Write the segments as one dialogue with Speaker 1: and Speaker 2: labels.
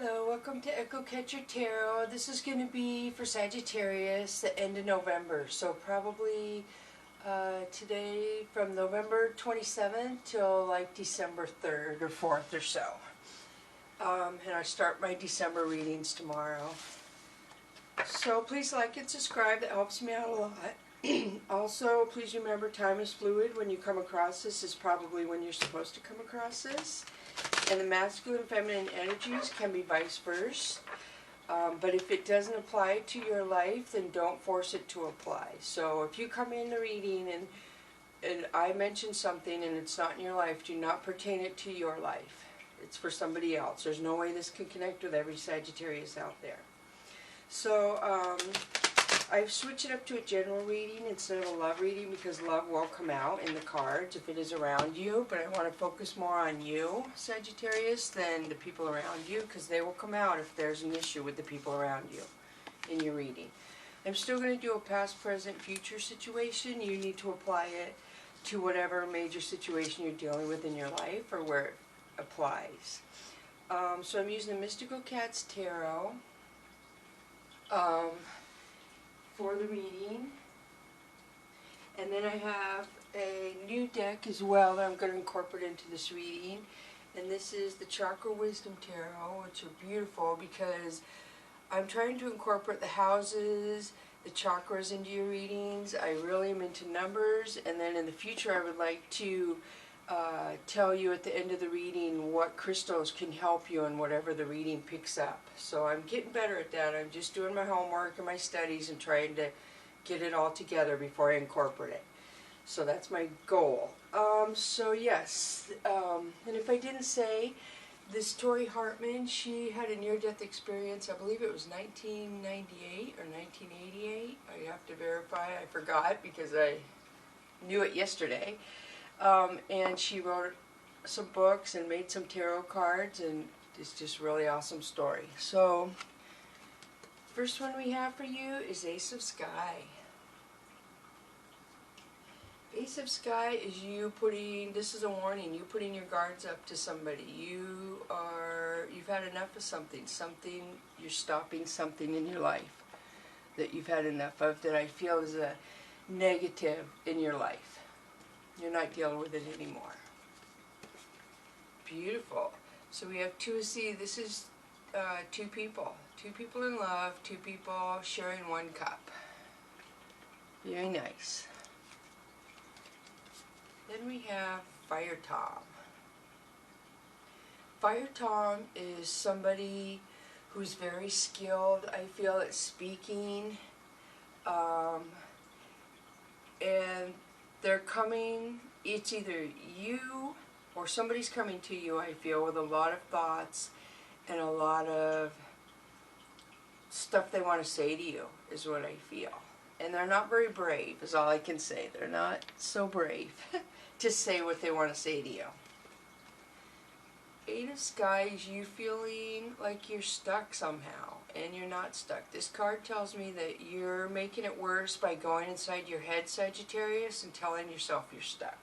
Speaker 1: Hello, welcome to Echo Catcher Tarot. This is going to be for Sagittarius, the end of November. So probably today from November 27th till like December 3rd or 4th or so. And I start my December readings tomorrow. So please like and subscribe, that helps me out a lot. Also, please remember time is fluid. When you come across this is probably when you're supposed to come across this. And the masculine and feminine energies can be vice versa. But if it doesn't apply to your life, then don't force it to apply. So if you come in the reading and I mention something and it's not in your life, do not pertain it to your life. It's for somebody else. There's no way this can connect with every Sagittarius out there. So I've switched it up to a general reading instead of a love reading because love will come out in the cards if it is around you, but I want to focus more on you, Sagittarius, than the people around you, because they will come out if there's an issue with the people around you in your reading. I'm still going to do a past, present, future situation. You need to apply it to whatever major situation you're dealing with in your life or where it applies. So I'm using the Mystical Cats Tarot for the reading, and then I have a new deck as well that I'm going to incorporate into this reading, and this is the Chakra Wisdom Tarot, which are beautiful because I'm trying to incorporate the houses, the chakras into your readings. I really am into numbers, and then in the future I would like to tell you at the end of the reading what crystals can help you in whatever the reading picks up. So I'm getting better at that. I'm just doing my homework and my studies and trying to get it all together before I incorporate it. So that's my goal. So yes, and if I didn't say, this Tori Hartman, she had a near-death experience, I believe it was 1998 or 1988. I have to verify, I forgot because I knew it yesterday. And she wrote some books and made some tarot cards, and it's just a really awesome story. So, first one we have for you is Ace of Sky. Ace of Sky is you putting, this is a warning, you putting your guards up to somebody. You've had enough of something, you're stopping something in your life that you've had enough of that I feel is a negative in your life. You're not dealing with it anymore. Beautiful. So we have 2 of C. This is 2 people. 2 people in love, 2 people sharing 1 cup. Very nice. Then we have Fire Tom. Fire Tom is somebody who's very skilled, I feel, at speaking. And they're coming, it's either you or somebody's coming to you, I feel, with a lot of thoughts and a lot of stuff they want to say to you, is what I feel. And they're not very brave, is all I can say. They're not so brave to say what they want to say to you. 8 of Sky is you feeling like you're stuck somehow, and you're not stuck. This card tells me that you're making it worse by going inside your head, Sagittarius, and telling yourself you're stuck.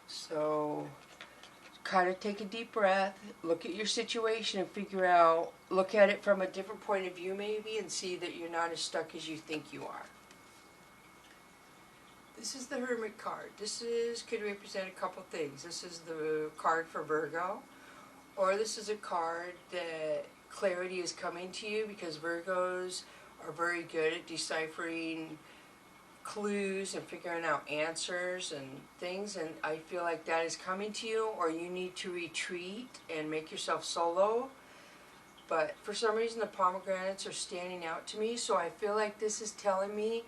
Speaker 1: So, kind of take a deep breath, look at your situation and figure out, look at it from a different point of view maybe, and see that you're not as stuck as you think you are. This is the Hermit card. Could represent a couple things. This is the card for Virgo. Or this is a card that clarity is coming to you because Virgos are very good at deciphering clues and figuring out answers and things, and I feel like that is coming to you, or you need to retreat and make yourself solo. But for some reason the pomegranates are standing out to me, so I feel like this is telling me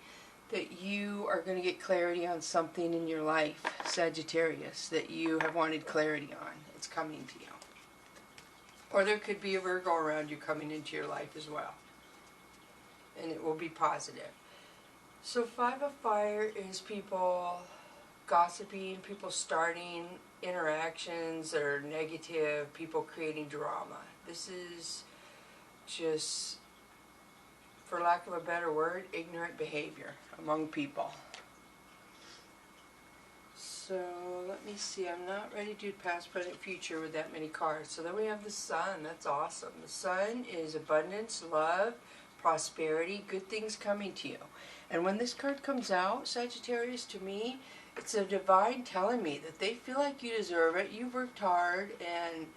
Speaker 1: that you are going to get clarity on something in your life, Sagittarius, that you have wanted clarity on. It's coming to you. Or there could be a Virgo around you coming into your life as well. And it will be positive. So 5 of Fire is people gossiping, people starting interactions that are negative, people creating drama. This is just, for lack of a better word, ignorant behavior among people. So let me see, I'm not ready to do past, present, future with that many cards. So then we have the Sun. That's awesome. The Sun is abundance, love, prosperity, good things coming to you. And when this card comes out, Sagittarius, to me, it's a divine telling me that they feel like you deserve it. You've worked hard and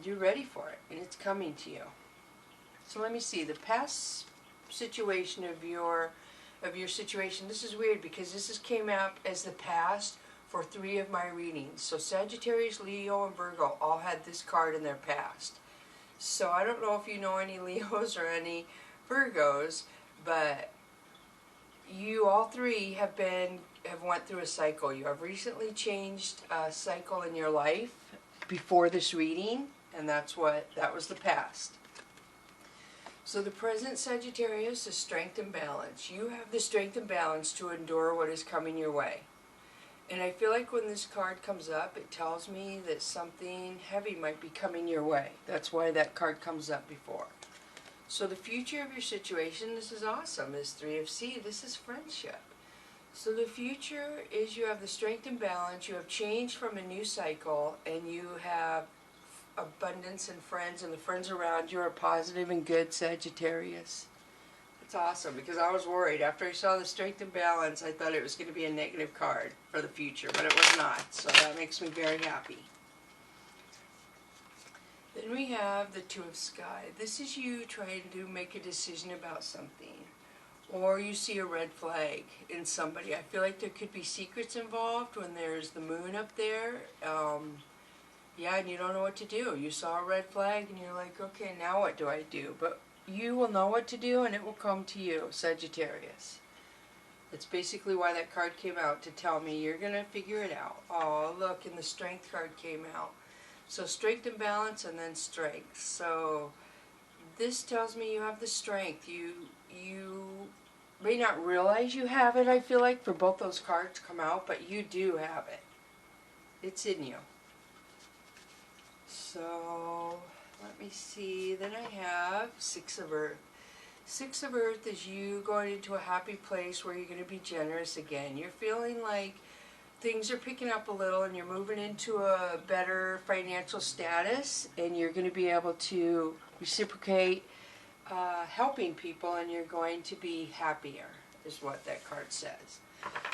Speaker 1: you're ready for it, and it's coming to you. So let me see, the past situation of your situation. This is weird because this came up as the past for 3 of my readings. So Sagittarius, Leo, and Virgo all had this card in their past. So I don't know if you know any Leos or any Virgos, but you all 3 have went through a cycle. You have recently changed a cycle in your life before this reading, and that was the past. So the present, Sagittarius, is strength and balance. You have the strength and balance to endure what is coming your way. And I feel like when this card comes up, it tells me that something heavy might be coming your way. That's why that card comes up before. So the future of your situation, this is awesome, is 3 of C. This is friendship. So the future is you have the strength and balance, you have changed from a new cycle, and you have abundance and friends, and the friends around you are positive and good, Sagittarius. It's awesome, because I was worried. After I saw the strength and balance, I thought it was going to be a negative card for the future, but it was not, so that makes me very happy. Then we have the 2 of Sky. This is you trying to make a decision about something, or you see a red flag in somebody. I feel like there could be secrets involved when there's the moon up there. Yeah, and you don't know what to do. You saw a red flag and you're like, okay, now what do I do? But you will know what to do and it will come to you, Sagittarius. That's basically why that card came out, to tell me you're going to figure it out. Oh, look, and the Strength card came out. So strength and balance, and then strength. So this tells me you have the strength. You may not realize you have it, I feel like, for both those cards to come out, but you do have it. It's in you. So, let me see, then I have 6 of Earth. 6 of Earth is you going into a happy place where you're going to be generous again. You're feeling like things are picking up a little and you're moving into a better financial status, and you're going to be able to reciprocate helping people, and you're going to be happier, is what that card says.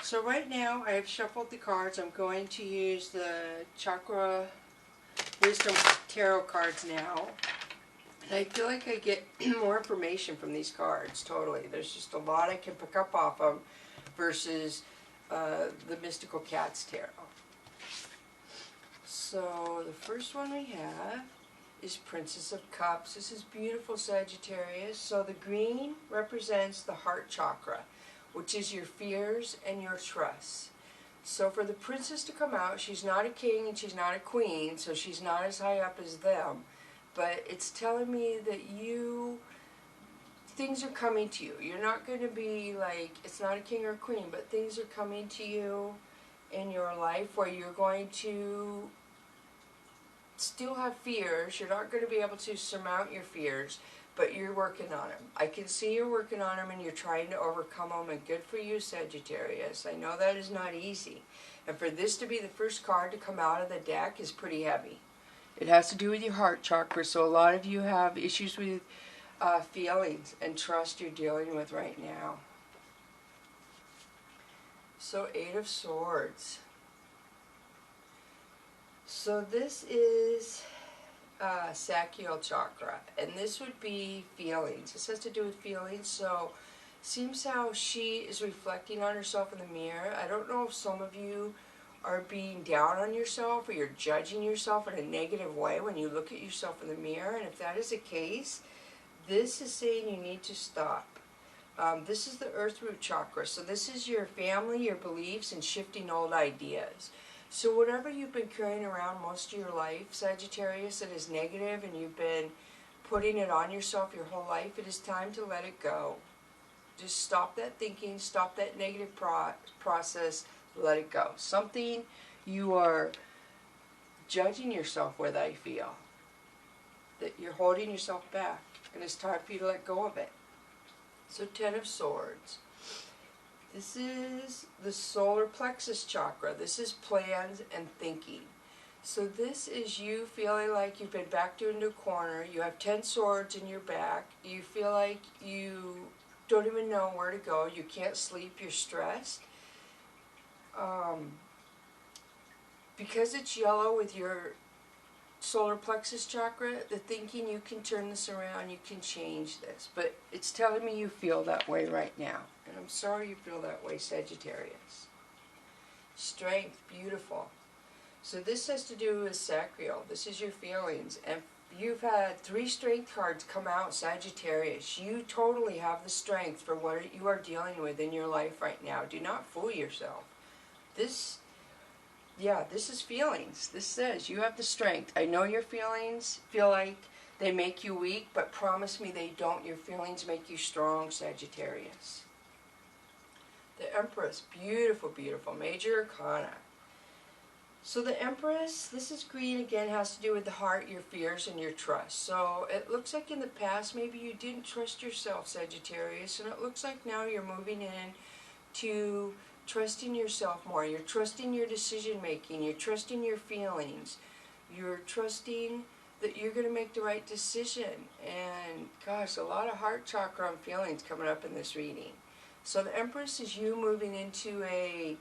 Speaker 1: So right now, I have shuffled the cards. I'm going to use the Chakra Wisdom Tarot cards now. And I feel like I get more information from these cards, totally. There's just a lot I can pick up off of versus the Mystical Cats Tarot. So the first one we have is Princess of Cups. This is beautiful, Sagittarius. So the green represents the heart chakra, which is your fears and your trust. So for the princess to come out, she's not a king and she's not a queen, so she's not as high up as them. But it's telling me that things are coming to you. You're not going to be like, it's not a king or a queen, but things are coming to you in your life where you're going to still have fears. You're not going to be able to surmount your fears, but you're working on them. I can see you're working on them and you're trying to overcome them, and good for you, Sagittarius. I know that is not easy. And for this to be the first card to come out of the deck is pretty heavy. It has to do with your heart chakra, so a lot of you have issues with feelings and trust you're dealing with right now. So 8 of Swords. So this is Sacral chakra, and this would be feelings. This has to do with feelings. So seems how she is reflecting on herself in the mirror. I don't know if some of you are being down on yourself, or you're judging yourself in a negative way when you look at yourself in the mirror, and if that is the case, this is saying you need to stop. This is the earth root chakra, so this is your family, your beliefs, and shifting old ideas. So whatever you've been carrying around most of your life, Sagittarius, that is negative, and you've been putting it on yourself your whole life, it is time to let it go. Just stop that thinking, stop that negative process, let it go. Something you are judging yourself with, I feel. That you're holding yourself back, and it's time for you to let go of it. So 10 of Swords. This is the solar plexus chakra. This is plans and thinking. So this is you feeling like you've been backed into a corner. You have 10 swords in your back. You feel like you don't even know where to go. You can't sleep. You're stressed. Because it's yellow with your solar plexus chakra, the thinking, you can turn this around, you can change this. But it's telling me you feel that way right now. And I'm sorry you feel that way, Sagittarius. Strength, beautiful. So this has to do with sacral. This is your feelings. And you've had 3 strength cards come out, Sagittarius. You totally have the strength for what you are dealing with in your life right now. Do not fool yourself. This is feelings. This says you have the strength. I know your feelings feel like they make you weak, but promise me they don't. Your feelings make you strong, Sagittarius. The Empress, beautiful, beautiful. Major Arcana. So the Empress, this is green again, has to do with the heart, your fears, and your trust. So it looks like in the past maybe you didn't trust yourself, Sagittarius, and it looks like now you're moving in to trusting yourself more. You're trusting your decision making. You're trusting your feelings. You're trusting that you're going to make the right decision. And gosh, a lot of heart chakra and feelings coming up in this reading. So the Empress is you moving into a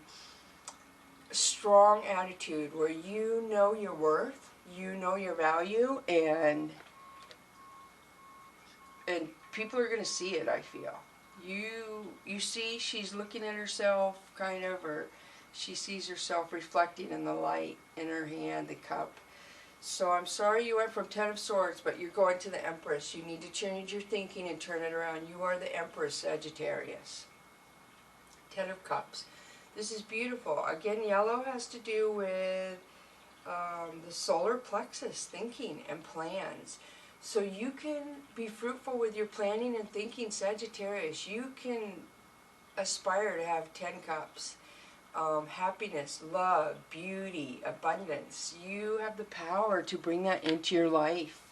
Speaker 1: strong attitude where you know your worth, you know your value, and people are going to see it, I feel. You see she's looking at herself, kind of, or she sees herself reflecting in the light in her hand, the cup. So I'm sorry you went from 10 of Swords, but you're going to the Empress. You need to change your thinking and turn it around. You are the Empress, Sagittarius. 10 of Cups. This is beautiful. Again, yellow has to do with the solar plexus, thinking and plans. So you can be fruitful with your planning and thinking, Sagittarius. You can aspire to have 10 cups. Happiness, love, beauty, abundance. You have the power to bring that into your life.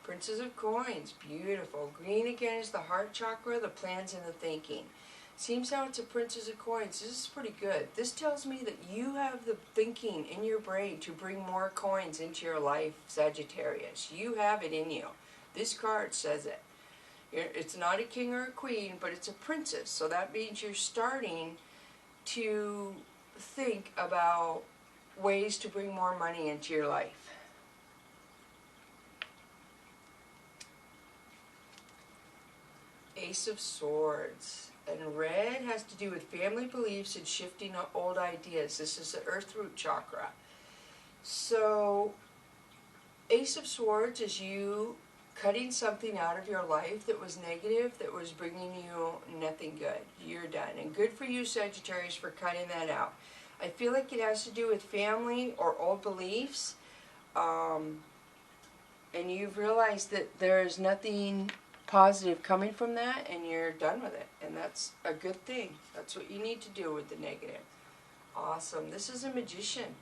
Speaker 1: Princess of Coins, beautiful. Green again is the heart chakra, the plans and the thinking. Seems how it's a Princess of Coins. This is pretty good. This tells me that you have the thinking in your brain to bring more coins into your life, Sagittarius. You have it in you. This card says it. It's not a king or a queen, but it's a princess. So that means you're starting to think about ways to bring more money into your life. Ace of Swords. And red has to do with family beliefs and shifting old ideas. This is the earth root chakra. So, Ace of Swords is you cutting something out of your life that was negative, that was bringing you nothing good. You're done. And good for you, Sagittarius, for cutting that out. I feel like it has to do with family or old beliefs. And you've realized that there is nothing positive coming from that, and you're done with it, and that's a good thing. That's what you need to do with the negative. Awesome. This is a Magician,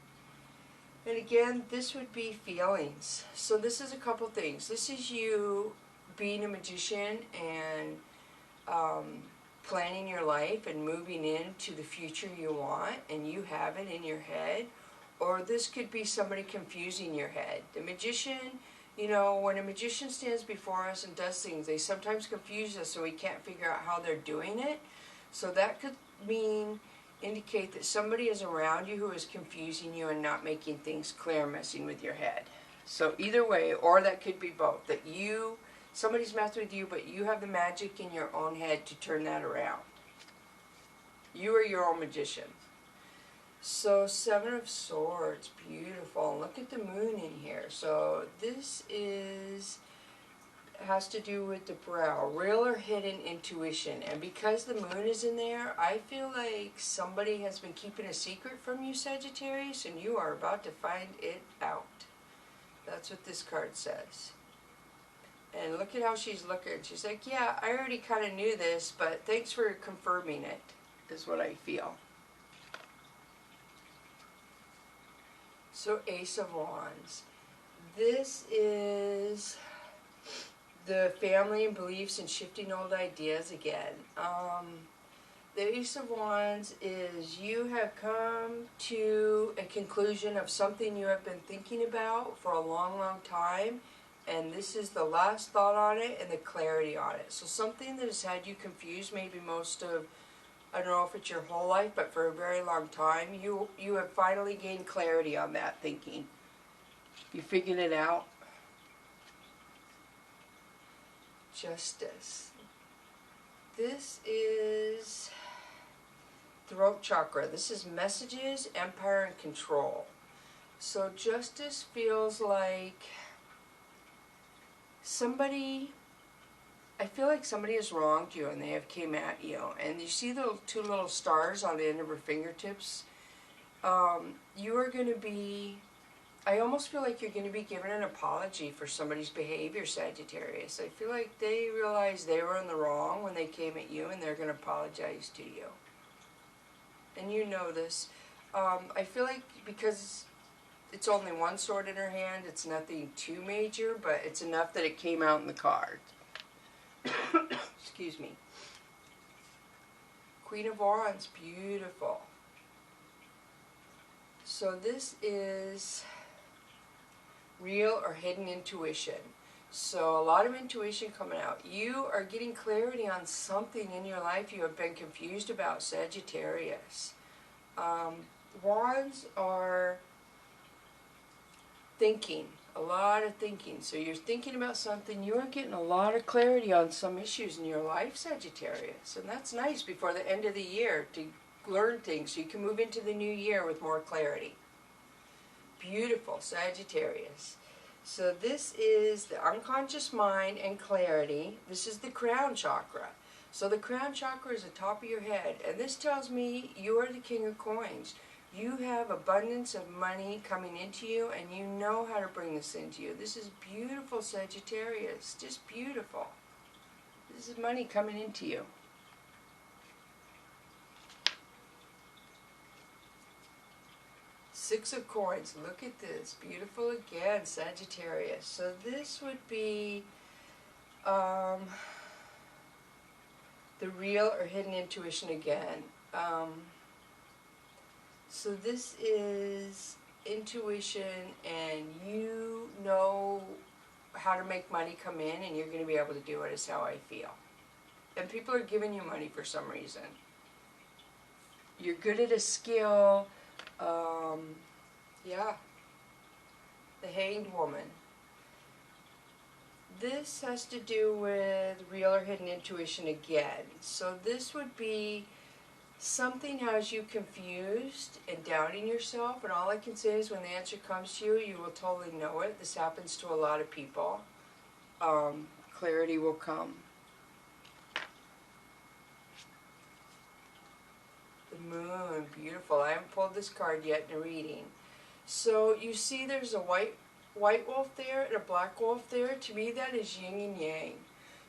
Speaker 1: and again, this would be feelings. So this is a couple things. This is you being a magician and planning your life and moving into the future you want, and you have it in your head. Or this could be somebody confusing your head. The magician, you know, when a magician stands before us and does things, they sometimes confuse us so we can't figure out how they're doing it. So that could indicate that somebody is around you who is confusing you and not making things clear, messing with your head. So either way, or that could be both, that somebody's messing with you, but you have the magic in your own head to turn that around. You are your own magician. So 7 of Swords, beautiful. Look at the moon in here. So this has to do with the brow, real or hidden intuition. And because the moon is in there, I feel like somebody has been keeping a secret from you, Sagittarius, and you are about to find it out. That's what this card says. And look at how she's looking. She's like, yeah, I already kind of knew this, but thanks for confirming it, is what I feel. So Ace of Wands. This is the family and beliefs and shifting old ideas again. The Ace of Wands is you have come to a conclusion of something you have been thinking about for a long, long time, and this is the last thought on it and the clarity on it. So something that has had you confused maybe most of, I don't know if it's your whole life, but for a very long time, you have finally gained clarity on that thinking. You figured it out. Justice. This is throat chakra. This is messages, empire, and control. So justice feels like somebody, I feel like somebody has wronged you and they have came at you. And you see the two little stars on the end of her fingertips? You are going to be, I almost feel like you're going to be given an apology for somebody's behavior, Sagittarius. I feel like they realized they were in the wrong when they came at you and they're going to apologize to you. And you know this. I feel like because it's only one sword in her hand, it's nothing too major, but it's enough that it came out in the card. Excuse me. Queen of Wands, beautiful. So this is real or hidden intuition. So a lot of intuition coming out. You are getting clarity on something in your life you have been confused about, Sagittarius. Wands are thinking, a lot of thinking. So you're thinking about something, you are getting a lot of clarity on some issues in your life, Sagittarius. And that's nice before the end of the year to learn things so you can move into the new year with more clarity. Beautiful, Sagittarius. So this is the unconscious mind and clarity. This is the crown chakra. So the crown chakra is the top of your head. And this tells me you are the king of coins. You have abundance of money coming into you and you know how to bring this into you. This is beautiful, Sagittarius. Just beautiful. This is money coming into you. Six of coins. Look at this. Beautiful again, Sagittarius. So this would be the real or hidden intuition again. So this is intuition and you know how to make money come in and you're going to be able to do it, is how I feel. And people are giving you money for some reason. You're good at a skill. Yeah, the Hanged Woman. This has to do with real or hidden intuition again. So this would be something has you confused and doubting yourself, and all I can say is when the answer comes to you, you will totally know it. This happens to a lot of people. Clarity will come. The Moon, beautiful. I haven't pulled this card yet in a reading. So you see there's a white wolf there and a black wolf there. To me that is yin and yang.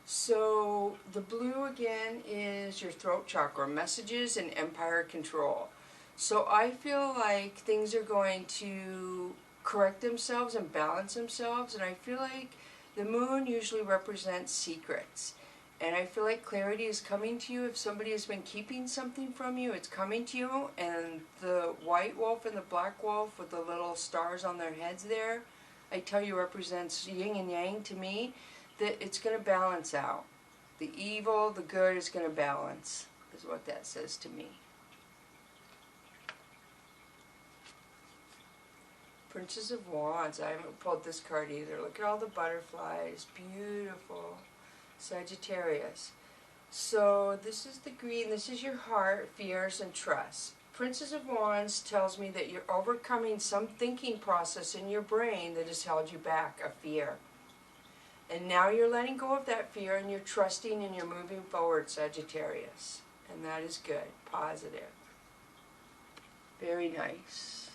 Speaker 1: So the blue again is your throat chakra, messages and empire control. So I feel like things are going to correct themselves and balance themselves, and I feel like the moon usually represents secrets. And I feel like clarity is coming to you. If somebody has been keeping something from you, it's coming to you. And the white wolf and the black wolf with the little stars on their heads there, I tell you represents yin and yang to me, that it's going to balance out. The evil, the good is going to balance, is what that says to me. Princess of Wands. I haven't pulled this card either. Look at all the butterflies. Beautiful. Sagittarius. So this is the green, this is your heart, fears, and trust. Princess of Wands tells me that you're overcoming some thinking process in your brain that has held you back, a fear. And now you're letting go of that fear and you're trusting and you're moving forward, Sagittarius. And that is good, positive. Very nice.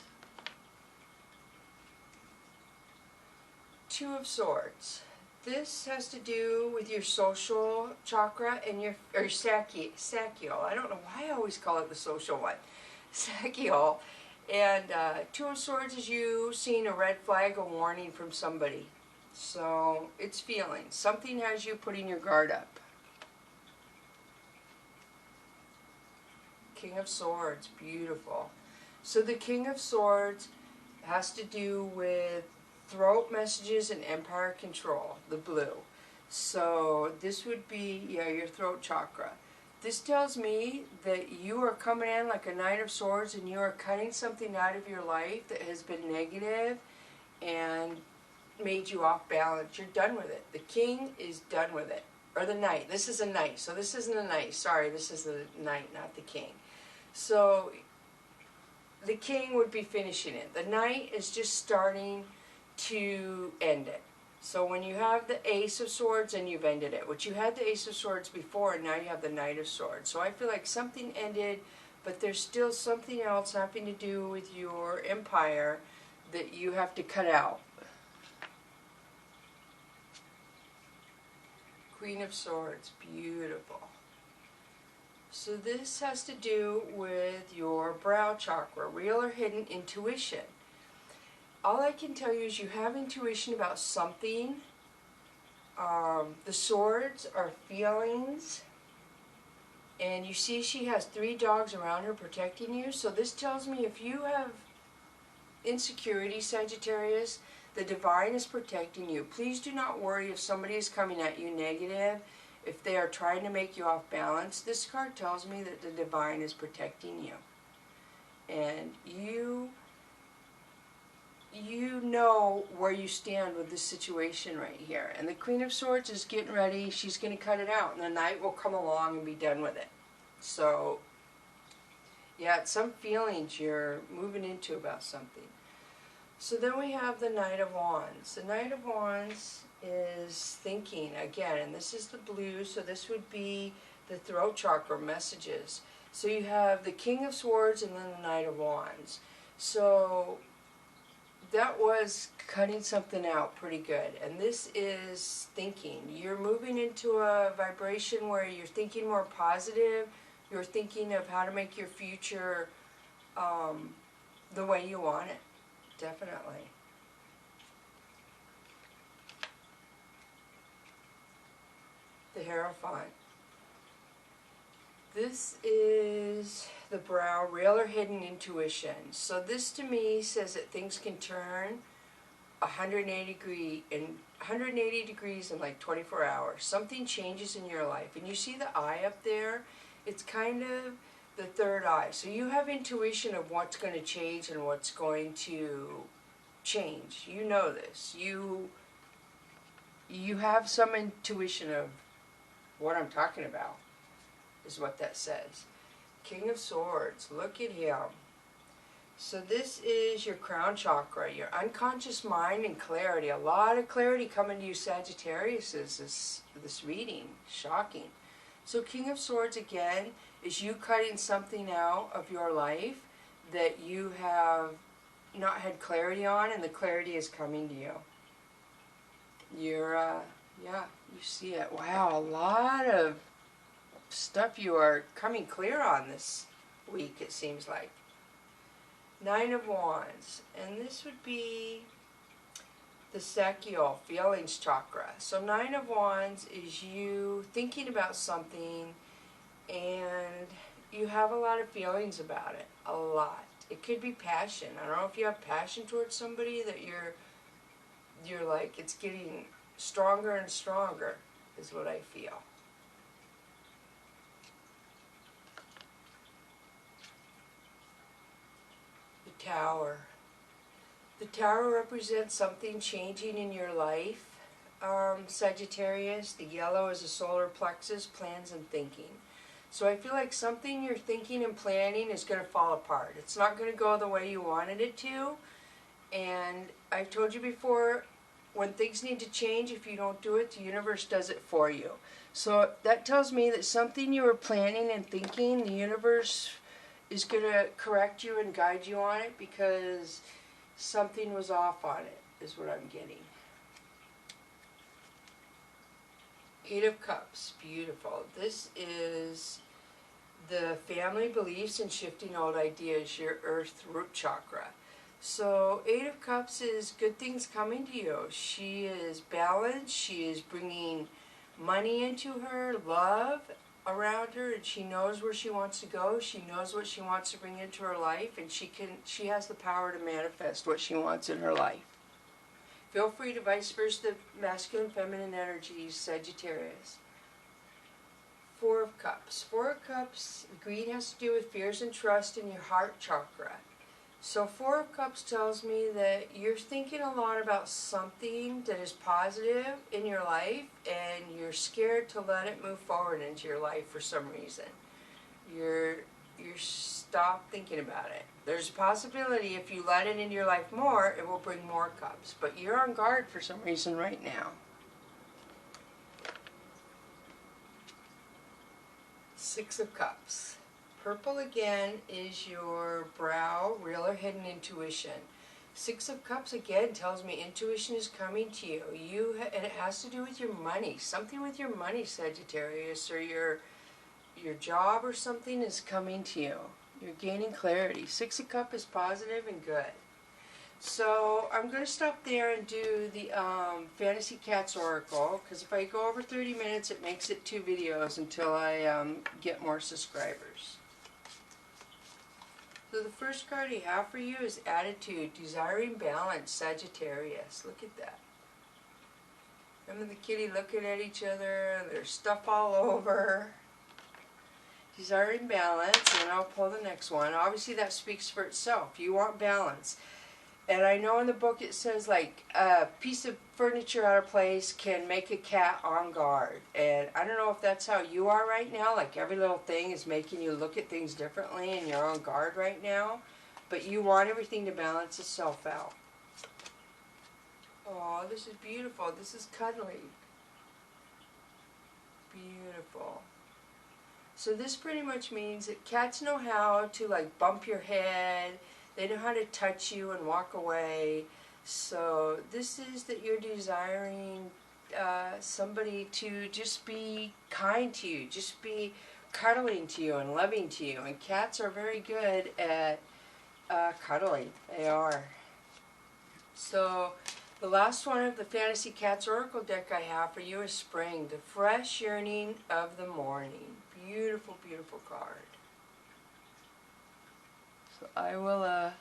Speaker 1: Two of Swords. This has to do with your social chakra and your Sagittarius. I don't know why I always call it the social one. Sagittarius. And Two of Swords is you seeing a red flag, a warning from somebody. So it's feelings. Something has you putting your guard up. King of Swords, beautiful. So the King of Swords has to do with throat messages and empire control, the blue. So this would be, yeah, your throat chakra. This tells me that you are coming in like a Knight of Swords and you are cutting something out of your life that has been negative and made you off balance. You're done with it. The King is done with it. Or the Knight. This is a Knight. So this isn't a Knight. Sorry, this is the Knight, not the King. So the King would be finishing it. The Knight is just starting to end it. So when you have the Ace of Swords and you've ended it, which you had the Ace of Swords before and now you have the Knight of Swords. So I feel like something ended, but there's still something else having to do with your empire that you have to cut out. Queen of Swords, beautiful. So this has to do with your brow chakra, real or hidden intuition. All I can tell you is you have intuition about something. The swords are feelings. And you see she has 3 dogs around her protecting you. So this tells me if you have insecurity, Sagittarius, the divine is protecting you. Please do not worry if somebody is coming at you negative. If they are trying to make you off balance, this card tells me that the divine is protecting you. And you know where you stand with this situation right here. And the Queen of Swords is getting ready. She's going to cut it out. And the Knight will come along and be done with it. So, yeah, it's some feelings you're moving into about something. So then we have the Knight of Wands. The Knight of Wands is thinking again, and this is the blue, so this would be the throat chakra messages. So you have the King of Swords and then the Knight of Wands. So that was cutting something out pretty good. And this is thinking. You're moving into a vibration where you're thinking more positive. You're thinking of how to make your future the way you want it. Definitely. The Hierophant. This is the brow, real or hidden intuition. So this to me says that things can turn 180 degrees in like 24 hours. Something changes in your life. And you see the eye up there? It's kind of the third eye. So you have intuition of what's going to change and what's going to change. You know this. You have some intuition of what I'm talking about, is what that says. King of Swords, look at him. So this is your crown chakra, your unconscious mind and clarity. A lot of clarity coming to you, Sagittarius, is this reading. Shocking. So King of Swords, again, is you cutting something out of your life that you have not had clarity on, and the clarity is coming to you. You're, yeah, you see it. Wow, a lot of stuff you are coming clear on this week, it seems like. Nine of Wands, and this would be the Sagittarius feelings chakra. So Nine of Wands is you thinking about something and you have a lot of feelings about it. A lot. It could be passion. I don't know if you have passion towards somebody that you're like, it's getting stronger and stronger, is what I feel. The Tower. The Tower represents something changing in your life, Sagittarius. The yellow is a solar plexus, plans and thinking. So I feel like something you're thinking and planning is going to fall apart. It's not going to go the way you wanted it to. And I've told you before, when things need to change, if you don't do it, the universe does it for you. So that tells me that something you were planning and thinking, the universe is going to correct you and guide you on it because something was off on it, is what I'm getting. Eight of Cups, beautiful. This is the family beliefs and shifting old ideas, your earth root chakra. So 8 of Cups is good things coming to you. She is balanced. She is bringing money into her, love around her, and she knows where she wants to go. She knows what she wants to bring into her life, and she has the power to manifest what she wants in her life. Feel free to vice versa the masculine, feminine energies, Sagittarius. 4 of Cups. 4 of Cups, green has to do with fears and trust in your heart chakra. So 4 of Cups tells me that you're thinking a lot about something that is positive in your life, and you're scared to let it move forward into your life for some reason. You're stop thinking about it. There's a possibility if you let it into your life more, it will bring more cups. But you're on guard for some reason right now. 6 of Cups. Purple again is your brow, real or hidden intuition. 6 of Cups again tells me intuition is coming to you. And it has to do with your money. Something with your money, Sagittarius, or your job or something is coming to you. You're gaining clarity. 6 of Cups is positive and good. So I'm going to stop there and do the Fantasy Cats Oracle, because if I go over 30 minutes, it makes it 2 videos until I get more subscribers. So the first card I have for you is Attitude, Desiring Balance, Sagittarius. Look at that. Him and the kitty looking at each other, there's stuff all over. Desiring balance, and I'll pull the next one. Obviously that speaks for itself. You want balance. And I know in the book it says like a piece of furniture out of place can make a cat on guard. And I don't know if that's how you are right now. Like every little thing is making you look at things differently and you're on guard right now. But you want everything to balance itself out. Oh, this is beautiful. This is cuddly. Beautiful. So this pretty much means that cats know how to like bump your head. They know how to touch you and walk away. So this is that you're desiring somebody to just be kind to you, just be cuddling to you and loving to you. And cats are very good at cuddling. They are. So the last one of the Fantasy Cats Oracle deck I have for you is Spring, the fresh yearning of the morning. Beautiful, beautiful card. So I will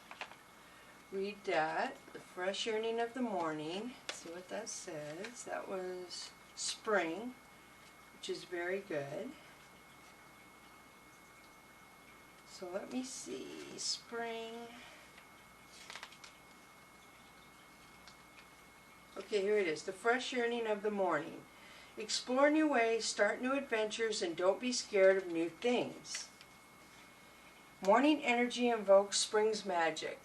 Speaker 1: read that, the fresh yearning of the morning. See what that says. That was spring, which is very good. So let me see, spring. Okay, here it is, the fresh yearning of the morning. Explore new ways, start new adventures, and don't be scared of new things. Morning energy invokes spring's magic.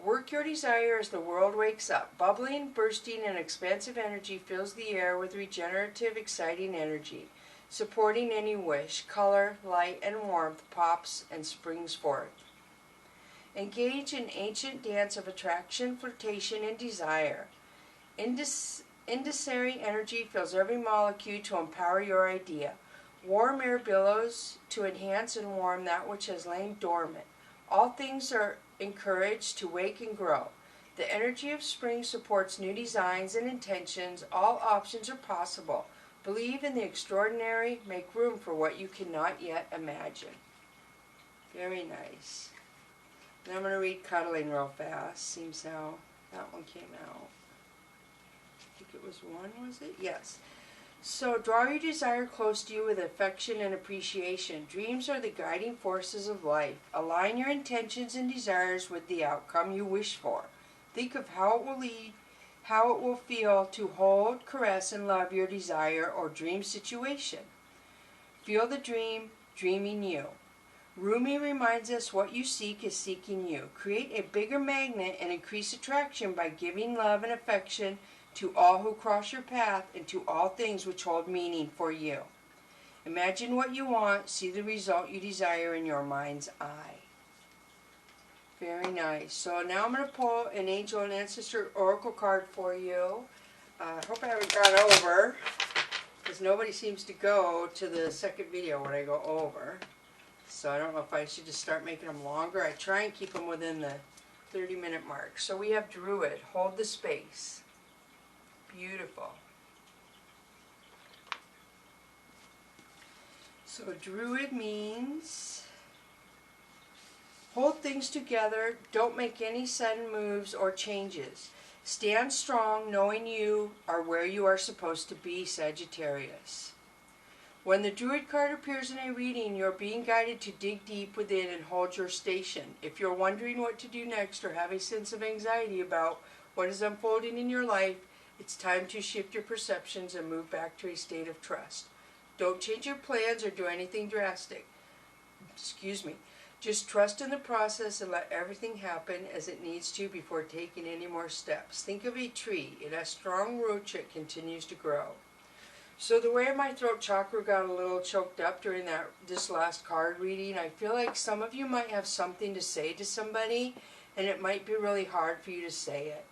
Speaker 1: Work your desire as the world wakes up. Bubbling, bursting, and expansive energy fills the air with regenerative, exciting energy. Supporting any wish, color, light, and warmth pops and springs forth. Engage in ancient dance of attraction, flirtation, and desire. Indecisive energy fills every molecule to empower your idea. Warm air billows to enhance and warm that which has lain dormant. All things are encouraged to wake and grow. The energy of spring supports new designs and intentions. All options are possible. Believe in the extraordinary. Make room for what you cannot yet imagine. Very nice. Now I'm going to read Cuddling real fast. Seems how that one came out. I think it was 1, was it? Yes. So draw your desire close to you with affection and appreciation. Dreams are the guiding forces of life. Align your intentions and desires with the outcome you wish for. Think of how it will lead, how it will feel to hold, caress, and love your desire or dream situation. Feel the dream, dreaming you. Rumi reminds us what you seek is seeking you. Create a bigger magnet and increase attraction by giving love and affection to all who cross your path and to all things which hold meaning for you. Imagine what you want, see the result you desire in your mind's eye. Very nice. So now I'm going to pull an Angel and Ancestor Oracle card for you. I hope I haven't gone over, because nobody seems to go to the second video when I go over. So I don't know if I should just start making them longer. I try and keep them within the 30-minute mark. So we have Druid, hold the space. Beautiful. So Druid means hold things together, don't make any sudden moves or changes. Stand strong knowing you are where you are supposed to be, Sagittarius. When the Druid card appears in a reading, you're being guided to dig deep within and hold your station. If you're wondering what to do next or have a sense of anxiety about what is unfolding in your life, it's time to shift your perceptions and move back to a state of trust. Don't change your plans or do anything drastic. Just trust in the process and let everything happen as it needs to before taking any more steps. Think of a tree. It has strong roots that continues to grow. So the way my throat chakra got a little choked up during this last card reading, I feel like some of you might have something to say to somebody, and it might be really hard for you to say it.